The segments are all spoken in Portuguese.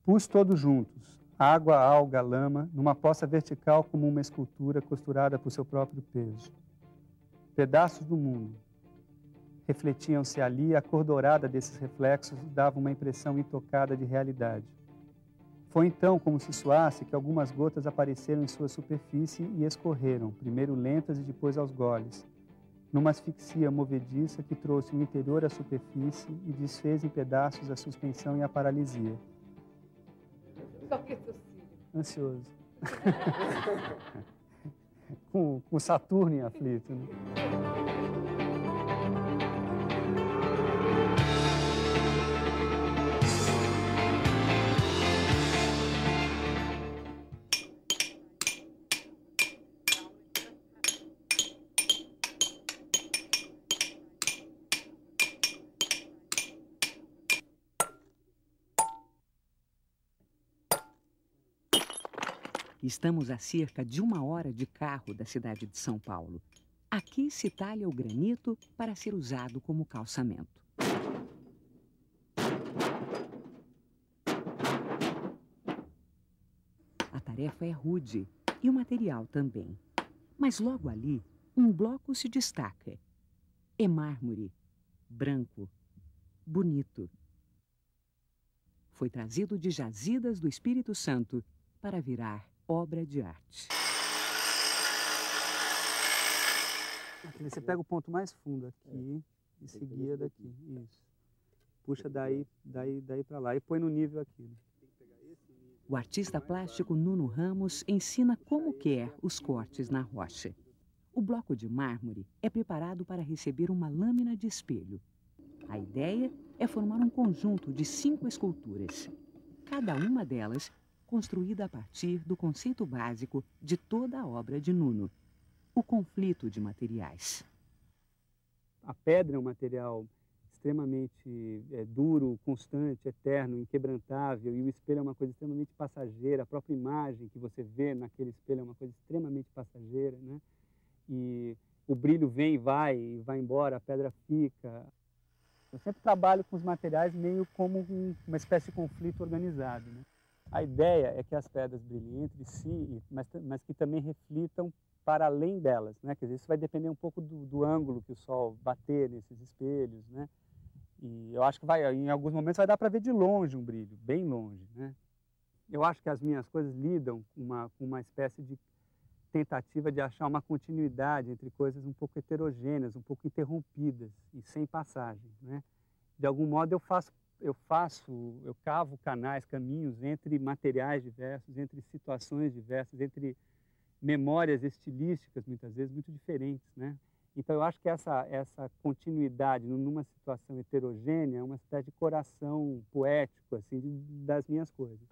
Pus todos juntos, água, alga, lama, numa poça vertical como uma escultura costurada por seu próprio peso. Pedaços do mundo. Refletiam-se ali, a cor dourada desses reflexos dava uma impressão intocada de realidade. Foi então, como se soasse, que algumas gotas apareceram em sua superfície e escorreram, primeiro lentas e depois aos goles, numa asfixia movediça que trouxe o interior à superfície e desfez em pedaços a suspensão e a paralisia. Ansioso. com Saturno em aflito, né? Estamos a cerca de 1 hora de carro da cidade de São Paulo. Aqui se talha o granito para ser usado como calçamento. A tarefa é rude e o material também. Mas logo ali, um bloco se destaca. É mármore, branco, bonito. Foi trazido de jazidas do Espírito Santo para virar obra de arte. Você pega o ponto mais fundo aqui e se guia daqui. Isso. Puxa daí para lá e põe no nível aqui. O artista plástico Nuno Ramos ensina como quer os cortes na rocha. O bloco de mármore é preparado para receber uma lâmina de espelho. A ideia é formar um conjunto de 5 esculturas. Cada uma delas construída a partir do conceito básico de toda a obra de Nuno, o conflito de materiais. A pedra é um material extremamente duro, constante, eterno, inquebrantável, e o espelho é uma coisa extremamente passageira, a própria imagem que você vê naquele espelho é uma coisa extremamente passageira, né? E o brilho vem e vai embora, a pedra fica. Eu sempre trabalho com os materiais meio como uma espécie de conflito organizado, né? A ideia é que as pedras brilhem entre si, mas que também reflitam para além delas, né? Quer dizer, isso vai depender um pouco do ângulo que o sol bater nesses espelhos, né? E eu acho que em alguns momentos vai dar para ver de longe um brilho, bem longe, né? Eu acho que as minhas coisas lidam com uma espécie de tentativa de achar uma continuidade entre coisas um pouco heterogêneas, um pouco interrompidas e sem passagem, né? De algum modo eu cavo canais, caminhos entre materiais diversos, entre situações diversas, entre memórias estilísticas, muitas vezes, muito diferentes, né? Então, eu acho que essa continuidade numa situação heterogênea é uma espécie de coração poético, assim, das minhas coisas.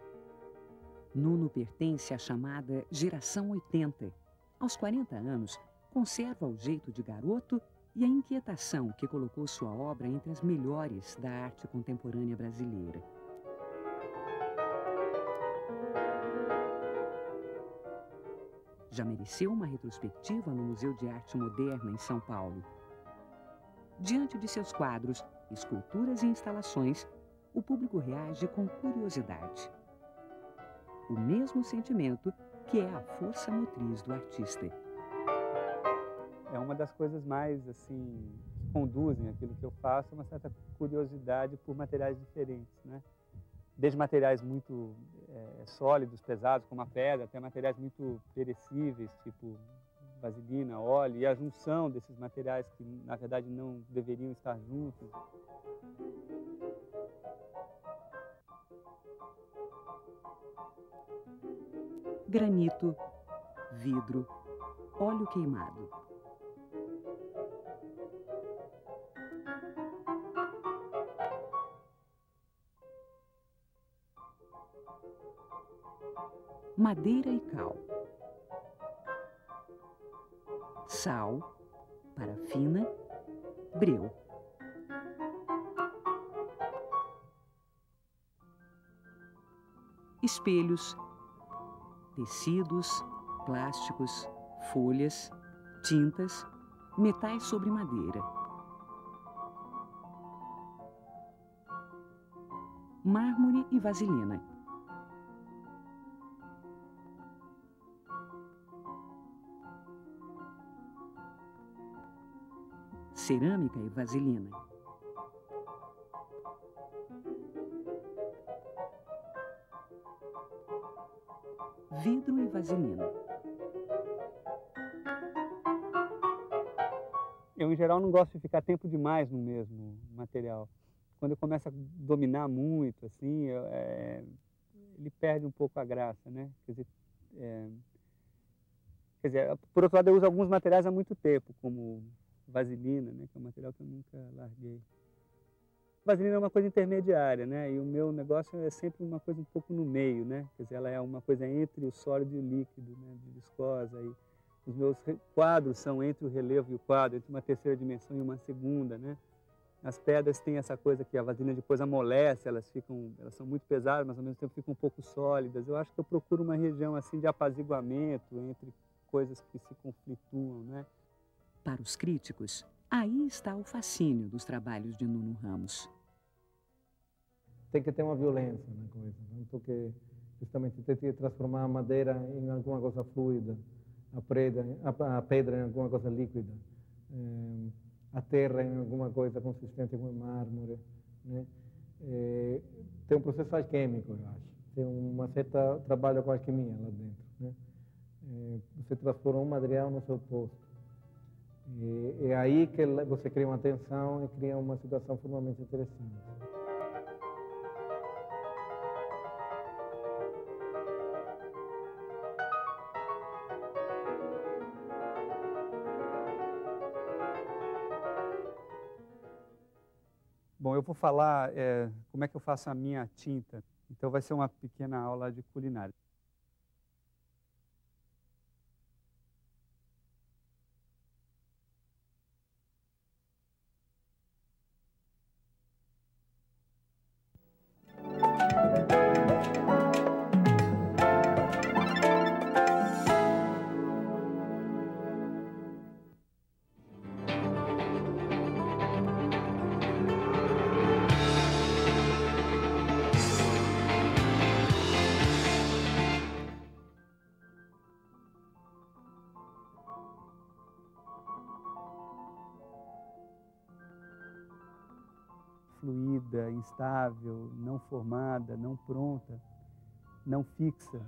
Nuno pertence à chamada Geração 80. Aos 40 anos, conserva o jeito de garoto e a inquietação que colocou sua obra entre as melhores da arte contemporânea brasileira. Já mereceu uma retrospectiva no Museu de Arte Moderna, em São Paulo. Diante de seus quadros, esculturas e instalações, o público reage com curiosidade. O mesmo sentimento que é a força motriz do artista. É uma das coisas mais, assim, que conduzem aquilo que eu faço, uma certa curiosidade por materiais diferentes, né? Desde materiais muito sólidos, pesados, como a pedra, até materiais muito perecíveis, tipo vaselina, óleo, e a junção desses materiais que, na verdade, não deveriam estar juntos. Granito, vidro, óleo queimado. Madeira e cal. Sal, parafina, breu. espelhos, tecidos, plásticos, folhas, tintas, metais sobre madeira. Mármore e vaselina. Cerâmica e vaselina. Vidro e vaselina. Eu, em geral, não gosto de ficar tempo demais no mesmo material. Quando eu começo a dominar muito, assim, ele perde um pouco a graça, né? Quer dizer, por outro lado, eu uso alguns materiais há muito tempo, como vaselina, né? Que é um material que eu nunca larguei. Vaselina é uma coisa intermediária, né? E o meu negócio é sempre uma coisa um pouco no meio, né? Quer dizer, ela é uma coisa entre o sólido e o líquido, né? De viscosa. E os meus quadros são entre o relevo e o quadro, entre uma terceira dimensão e uma segunda, né? As pedras têm essa coisa que a vaselina depois amolece, elas são muito pesadas, mas ao mesmo tempo ficam um pouco sólidas. Eu acho que eu procuro uma região assim de apaziguamento entre coisas que se conflituam, né? Para os críticos, aí está o fascínio dos trabalhos de Nuno Ramos. Tem que ter uma violência na coisa, tanto que justamente tem que transformar a madeira em alguma coisa fluida, a pedra em alguma coisa líquida, a terra em alguma coisa consistente como mármore, né? Tem um processo alquímico, eu acho. Tem uma certa trabalho com alquimia lá dentro, né? Você transforma um material no seu oposto. É aí que você cria uma tensão e cria uma situação formalmente interessante. Bom, eu vou falar como é que eu faço a minha tinta. Então vai ser uma pequena aula de culinária. Fluida, instável, não formada, não pronta, não fixa.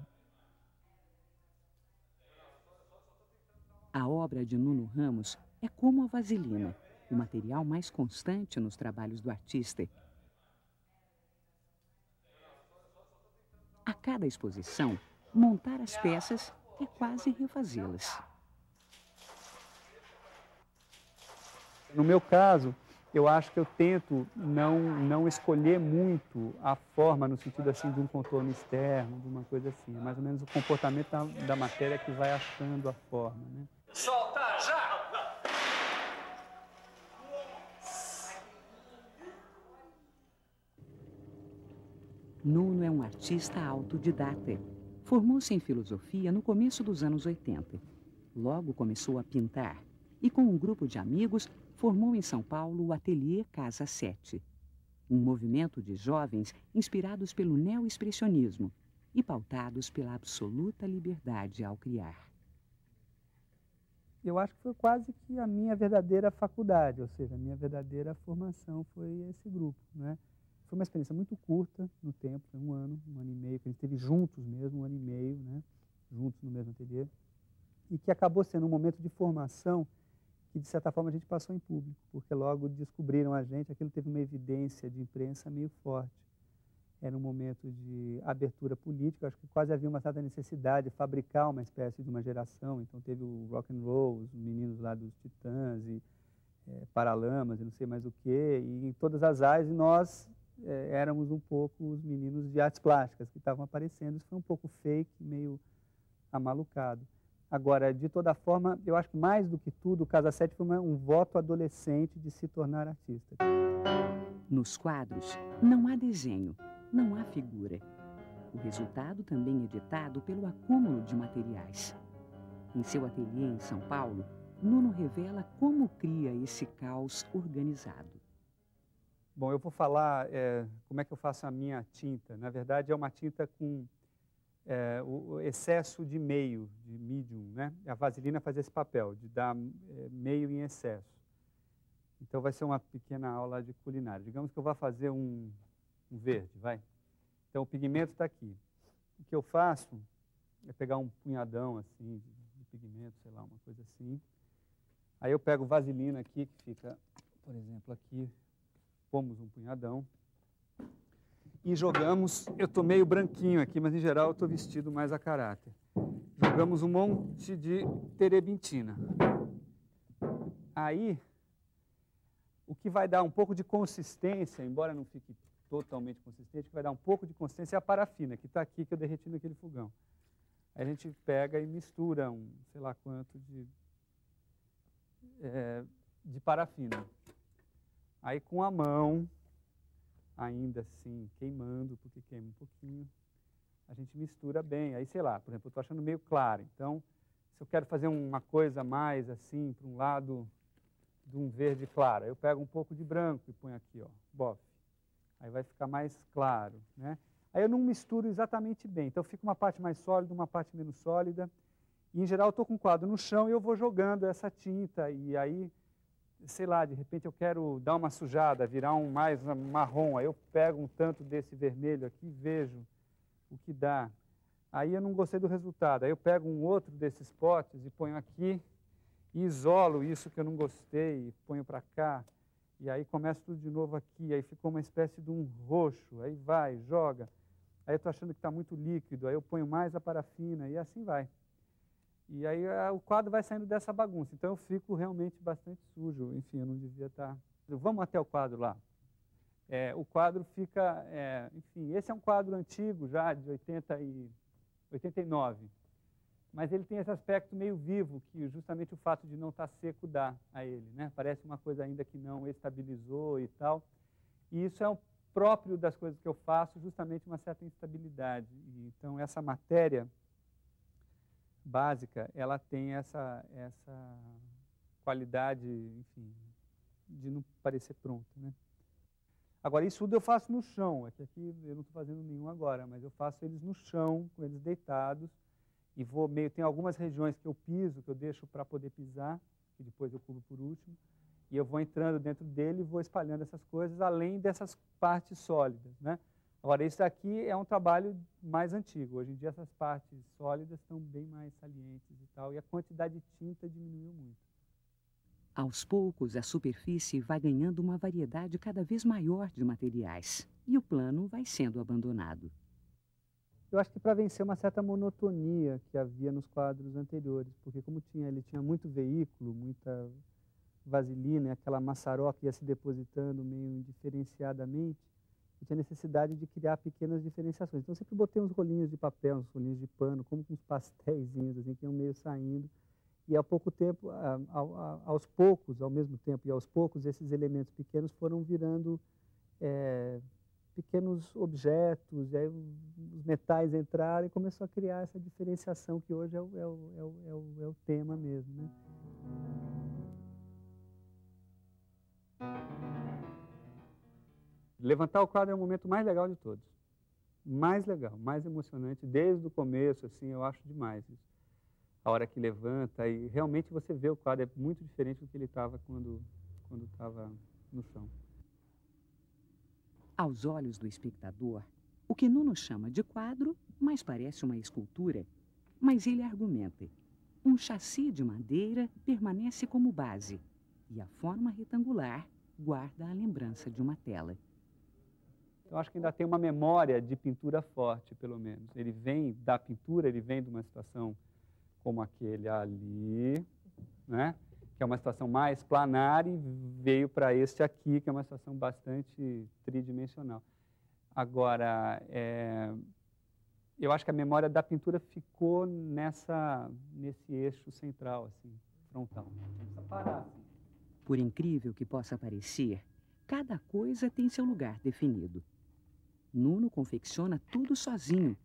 A obra de Nuno Ramos é como a vaselina, o material mais constante nos trabalhos do artista. A cada exposição, montar as peças é quase refazê-las. No meu caso, eu acho que eu tento não escolher muito a forma no sentido assim de um contorno externo, de uma coisa assim. É mais ou menos o comportamento da matéria que vai achando a forma, né? Solta já! Nuno é um artista autodidata. Formou-se em filosofia no começo dos anos 80. Logo começou a pintar e, com um grupo de amigos, formou em São Paulo o Ateliê Casa 7, um movimento de jovens inspirados pelo neoexpressionismo e pautados pela absoluta liberdade ao criar. Eu acho que foi quase que a minha verdadeira faculdade, ou seja, a minha verdadeira formação foi esse grupo, né? Foi uma experiência muito curta no tempo, foi um ano e meio, que a gente esteve juntos mesmo, um ano e meio, né? Juntos no mesmo ateliê, e que acabou sendo um momento de formação que, de certa forma, a gente passou em público, porque logo descobriram a gente, aquilo teve uma evidência de imprensa meio forte. Era um momento de abertura política, acho que quase havia uma certa necessidade de fabricar uma espécie de uma geração, então teve o rock and roll, os meninos lá dos Titãs, e Paralamas, e não sei mais o quê, e em todas as áreas, e nós éramos um pouco os meninos de artes plásticas que estavam aparecendo. Isso foi um pouco fake, meio amalucado. Agora, de toda forma, eu acho que mais do que tudo, o Casa 7 foi um voto adolescente de se tornar artista. Nos quadros, não há desenho, não há figura. O resultado também é ditado pelo acúmulo de materiais. Em seu ateliê em São Paulo, Nuno revela como cria esse caos organizado. Bom, eu vou falar como é que eu faço a minha tinta. Na verdade, é uma tinta com o excesso de meio, de medium, né? A vaselina faz esse papel, de dar meio em excesso. Então, vai ser uma pequena aula de culinária. Digamos que eu vou fazer um verde, vai. Então, o pigmento está aqui. O que eu faço é pegar um punhadão, assim, de pigmento, sei lá, uma coisa assim. Aí eu pego vaselina aqui, que fica, por exemplo, aqui. Pomos um punhadão e jogamos, eu estou meio branquinho aqui, mas em geral eu estou vestido mais a caráter. Jogamos um monte de terebintina. Aí, o que vai dar um pouco de consistência, embora não fique totalmente consistente, o que vai dar um pouco de consistência é a parafina, que está aqui, que eu derreti naquele fogão. Aí a gente pega e mistura sei lá quanto de parafina. Aí com a mão, ainda assim, queimando, porque queima um pouquinho, a gente mistura bem. Aí, sei lá, por exemplo, eu estou achando meio claro. Então, se eu quero fazer uma coisa mais assim, para um lado de um verde claro, eu pego um pouco de branco e ponho aqui, ó, bofe. Aí vai ficar mais claro, né? Aí eu não misturo exatamente bem. Então, fica uma parte mais sólida, uma parte menos sólida. E, em geral, eu estou com o quadro no chão e eu vou jogando essa tinta. E aí, sei lá, de repente eu quero dar uma sujada, virar mais marrom, aí eu pego um tanto desse vermelho aqui e vejo o que dá. Aí eu não gostei do resultado, aí eu pego um outro desses potes e ponho aqui e isolo isso que eu não gostei e ponho para cá. E aí começa tudo de novo aqui, aí ficou uma espécie de um roxo, aí vai, joga. Aí eu estou achando que está muito líquido, aí eu ponho mais a parafina e assim vai. E aí o quadro vai saindo dessa bagunça. Então eu fico realmente bastante sujo. Enfim, eu não devia estar... Vamos até o quadro lá. O quadro fica... enfim, esse é um quadro antigo já, de 89. Mas ele tem esse aspecto meio vivo, que justamente o fato de não estar seco dá a ele, né? Parece uma coisa ainda que não estabilizou e tal. E isso é o próprio das coisas que eu faço, justamente uma certa instabilidade. E, então essa matéria básica, ela tem essa qualidade, enfim, de não parecer pronta, né? Agora, isso tudo eu faço no chão. Aqui eu não estou fazendo nenhum agora, mas eu faço eles no chão, com eles deitados, e vou meio... Tem algumas regiões que eu piso, que eu deixo para poder pisar, que depois eu cubro por último, e eu vou entrando dentro dele e vou espalhando essas coisas, além dessas partes sólidas, né? Agora, isso aqui é um trabalho mais antigo. Hoje em dia, essas partes sólidas estão bem mais salientes e tal, e a quantidade de tinta diminuiu muito. Aos poucos, a superfície vai ganhando uma variedade cada vez maior de materiais, e o plano vai sendo abandonado. Eu acho que para vencer uma certa monotonia que havia nos quadros anteriores, porque como ele tinha muito veículo, muita vaselina, aquela maçaroca ia se depositando meio indiferenciadamente, eu tinha necessidade de criar pequenas diferenciações. Então, eu sempre botei uns rolinhos de papel, uns rolinhos de pano, como com uns pastéisinhos, assim, que iam meio saindo. E, ao pouco tempo, aos poucos, ao mesmo tempo, e aos poucos, esses elementos pequenos foram virando pequenos objetos, e aí os metais entraram e começou a criar essa diferenciação, que hoje é o tema mesmo, né? Levantar o quadro é o momento mais legal de todos. Mais legal, mais emocionante, desde o começo, assim, eu acho demais isso. A hora que levanta e realmente você vê o quadro, é muito diferente do que ele estava quando estava no chão. Aos olhos do espectador, o que Nuno chama de quadro mais parece uma escultura, mas ele argumenta. Um chassi de madeira permanece como base e a forma retangular guarda a lembrança de uma tela. Eu acho que ainda tem uma memória de pintura forte, pelo menos. Ele vem da pintura, ele vem de uma situação como aquele ali, né? Que é uma situação mais planar, e veio para este aqui, que é uma situação bastante tridimensional. Agora, eu acho que a memória da pintura ficou nesse eixo central, assim, frontal. Não precisa parar, assim. Por incrível que possa parecer, cada coisa tem seu lugar definido. Nuno confecciona tudo sozinho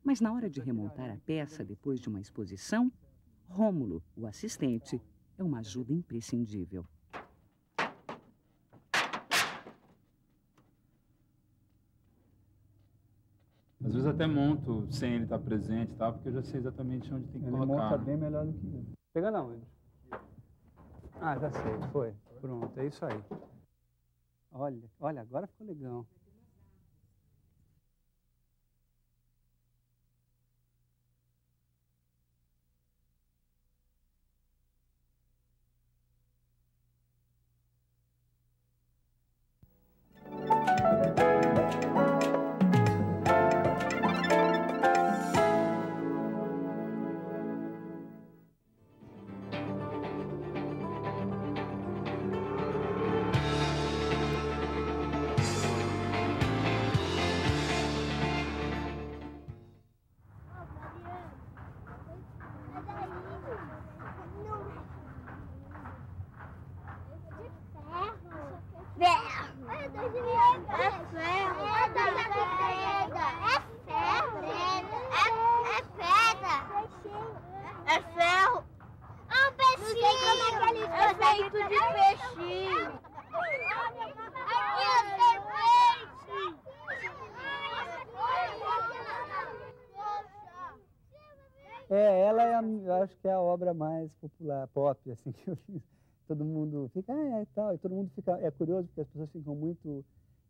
Mas na hora de remontar a peça depois de uma exposição, Rômulo, o assistente, é uma ajuda imprescindível. Às vezes até monto sem ele estar presente, tá? Porque eu já sei exatamente onde tem que colocar. Ele monta bem melhor do que eu. Pega na onde? Ah, já sei, foi. Pronto, é isso aí. Olha, agora ficou legal. Ela é, eu acho que é a obra mais popular, pop, assim, que eu fiz. Todo mundo fica, e tal, e todo mundo fica, é curioso porque as pessoas ficam muito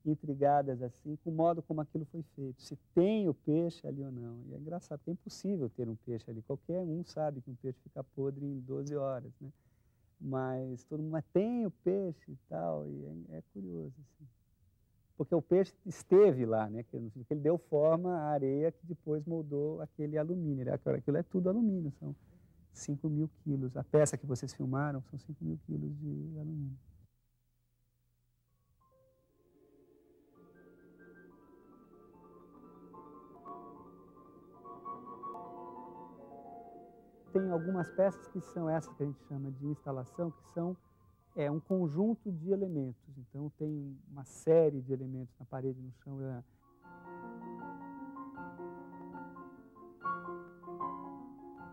intrigadas, assim, com o modo como aquilo foi feito, se tem o peixe ali ou não. E é engraçado, porque é impossível ter um peixe ali, qualquer um sabe que um peixe fica podre em 12 horas, né? Mas todo mundo, mas tem o peixe e tal, e é curioso, assim. Porque o peixe esteve lá, né? Que ele deu forma à areia que depois moldou aquele alumínio. Aquilo é tudo alumínio, são 5.000 quilos. A peça que vocês filmaram são 5.000 quilos de alumínio. Tem algumas peças que são essas que a gente chama de instalação, que são um conjunto de elementos. Então, tem uma série de elementos na parede, no chão.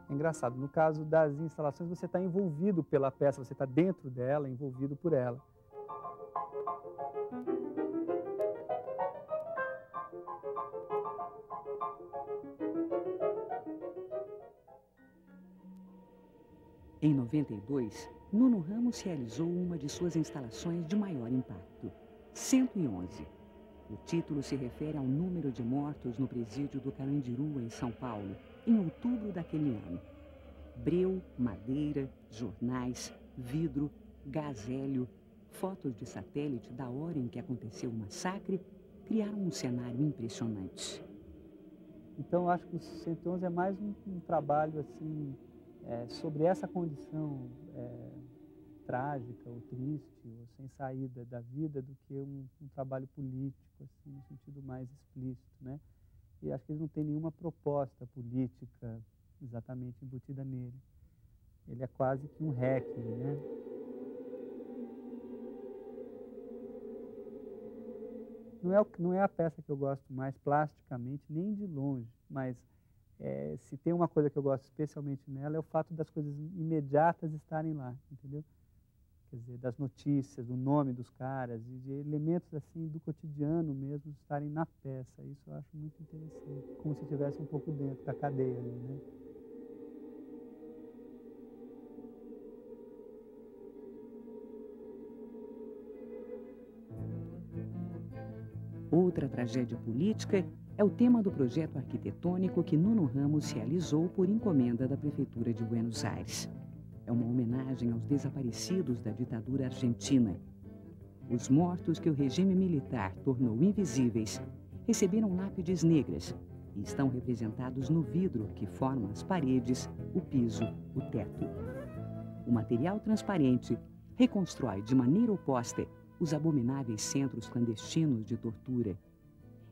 É engraçado, no caso das instalações, você está envolvido pela peça, você está dentro dela, envolvido por ela. Em 92, Nuno Ramos realizou uma de suas instalações de maior impacto, 111. O título se refere ao número de mortos no presídio do Carandiru, em São Paulo, em outubro daquele ano. Breu, madeira, jornais, vidro, gás hélio, fotos de satélite da hora em que aconteceu o massacre criaram um cenário impressionante. Então, eu acho que o 111 é mais um trabalho assim, sobre essa condição trágica ou triste ou sem saída da vida do que um trabalho político, assim, no sentido mais explícito, né? E acho que ele não tem nenhuma proposta política exatamente embutida nele. Ele é quase que um requiem, né? Não é a peça que eu gosto mais plasticamente, nem de longe, mas se tem uma coisa que eu gosto especialmente nela é o fato das coisas imediatas estarem lá, entendeu? Quer dizer, das notícias, do nome dos caras, e de elementos assim do cotidiano mesmo estarem na peça. Isso eu acho muito interessante, como se estivesse um pouco dentro da cadeia ali, né? Outra tragédia política é o tema do projeto arquitetônico que Nuno Ramos realizou por encomenda da Prefeitura de Buenos Aires. É uma homenagem aos desaparecidos da ditadura argentina. Os mortos que o regime militar tornou invisíveis receberam lápides negras e estão representados no vidro que forma as paredes, o piso, o teto. O material transparente reconstrói de maneira oposta os abomináveis centros clandestinos de tortura.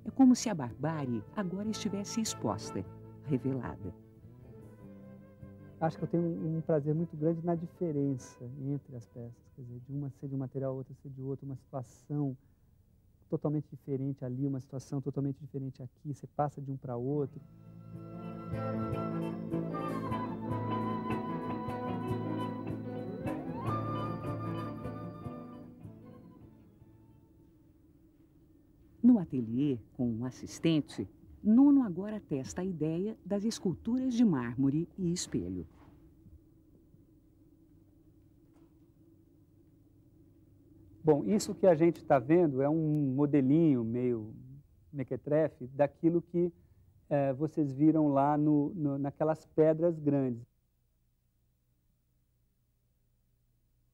É como se a barbárie agora estivesse exposta, revelada. Acho que eu tenho um prazer muito grande na diferença entre as peças, quer dizer, de uma ser de um material, outra ser de outro, uma situação totalmente diferente ali, uma situação totalmente diferente aqui, você passa de um para outro. No ateliê, com um assistente, Nuno agora testa a ideia das esculturas de mármore e espelho. Bom, isso que a gente está vendo é um modelinho meio mequetrefe daquilo que vocês viram lá naquelas pedras grandes.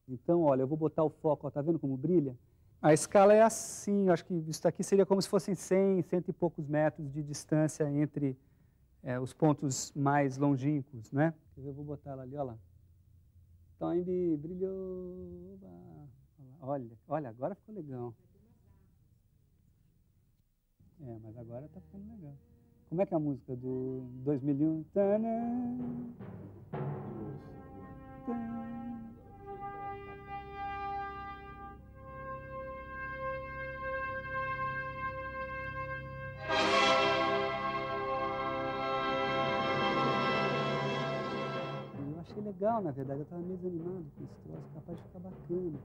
Então, olha, eu vou botar o foco, ó, tá vendo como brilha? A escala é assim, eu acho que isso aqui seria como se fossem 100, cento e poucos metros de distância entre os pontos mais longínquos, né? Eu vou botar ela ali, olha lá. Toynbee brilhou. Olha, agora ficou legal. Mas agora tá ficando legal. Como é que é a música do 2001? Eu achei legal, na verdade, eu estava meio desanimado com esse troço, capaz de ficar bacana.